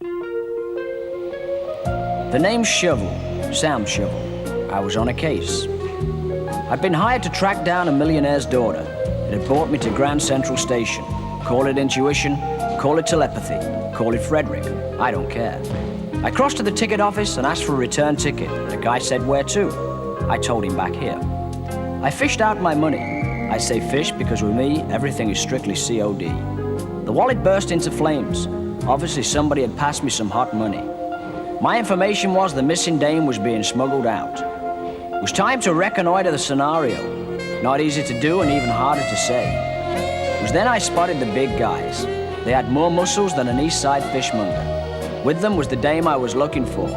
The name's Shovel, Sam Shovel. I was on a case. I'd been hired to track down a millionaire's daughter. It had brought me to Grand Central Station. Call it intuition, call it telepathy, call it Frederick. I don't care. I crossed to the ticket office and asked for a return ticket. The guy said, "Where to?" I told him back here. I fished out my money. I say fish because with me, everything is strictly COD. The wallet burst into flames. Obviously, somebody had passed me some hot money. My information was the missing dame was being smuggled out. It was time to reconnoiter the scenario. Not easy to do and even harder to say. It was then I spotted the big guys. They had more muscles than an East Side fishmonger. With them was the dame I was looking for.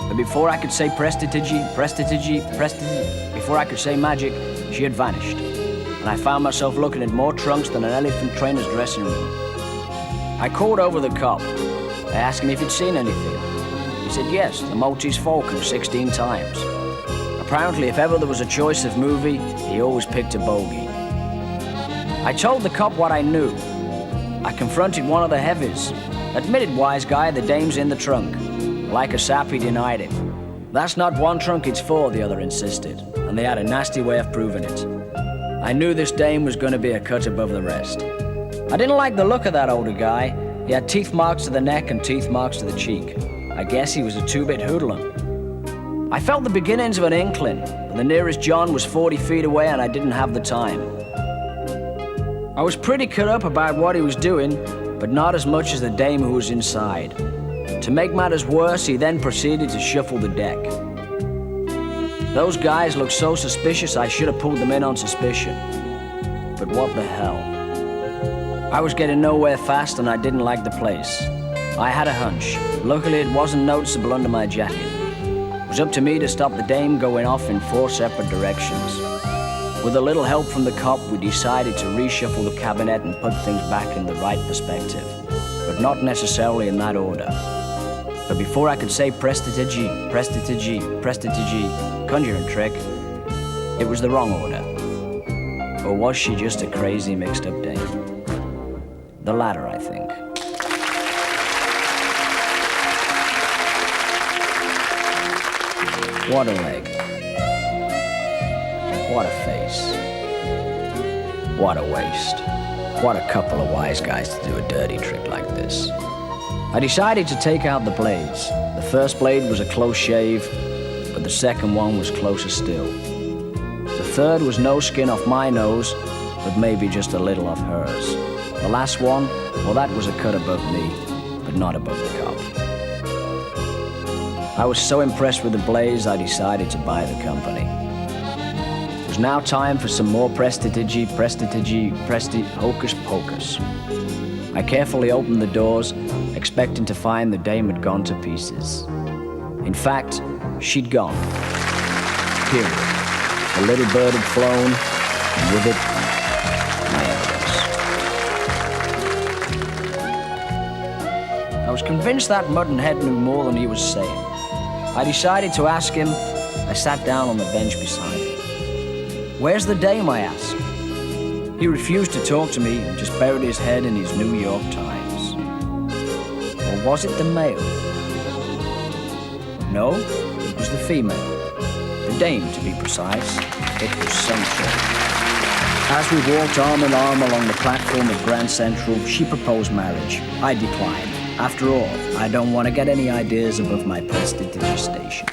But before I could say before I could say magic, she had vanished. And I found myself looking at more trunks than an elephant trainer's dressing room. I called over the cop. I asked him if he'd seen anything. He said yes, the Maltese Falcon 16 times. Apparently, if ever there was a choice of movie, he always picked a bogey. I told the cop what I knew. I confronted one of the heavies. Admitted, wise guy, the dame's in the trunk. Like a sap, he denied it. That's not one trunk, it's four, the other insisted. And they had a nasty way of proving it. I knew this dame was going to be a cut above the rest. I didn't like the look of that older guy. He had teeth marks to the neck and teeth marks to the cheek. I guess he was a two-bit hoodlum. I felt the beginnings of an inkling, but the nearest John was 40 feet away and I didn't have the time. I was pretty cut up about what he was doing, but not as much as the dame who was inside. To make matters worse, he then proceeded to shuffle the deck. Those guys looked so suspicious I should have pulled them in on suspicion. But what the hell? I was getting nowhere fast and I didn't like the place. I had a hunch. Luckily, it wasn't noticeable under my jacket. It was up to me to stop the dame going off in 4 separate directions. With a little help from the cop, we decided to reshuffle the cabinet and put things back in the right perspective, but not necessarily in that order. But before I could say prestidige, conjuring trick, it was the wrong order. Or was she just a crazy mixed-up dame? The latter, I think. What a leg. What a face. What a waist. What a couple of wise guys to do a dirty trick like this. I decided to take out the blades. The first blade was a close shave, but the second one was closer still. The third was no skin off my nose, but maybe just a little off hers. The last one, well, that was a cut above me, but not above the cop. I was so impressed with the blades, I decided to buy the company. It was now time for some more presti hocus pocus. I carefully opened the doors, expecting to find the dame had gone to pieces. In fact, she'd gone. Period. The little bird had flown, and with it, my evidence. I was convinced that muttonhead knew more than he was saying. I decided to ask him. I sat down on the bench beside him. "Where's the dame?" I asked. He refused to talk to me and just buried his head in his New York Times. Or was it the male? No, it was the female. The dame, to be precise. It was some sort. As we walked arm in arm along the platform of Grand Central, she proposed marriage. I declined. After all, I don't want to get any ideas above my prestidigitation.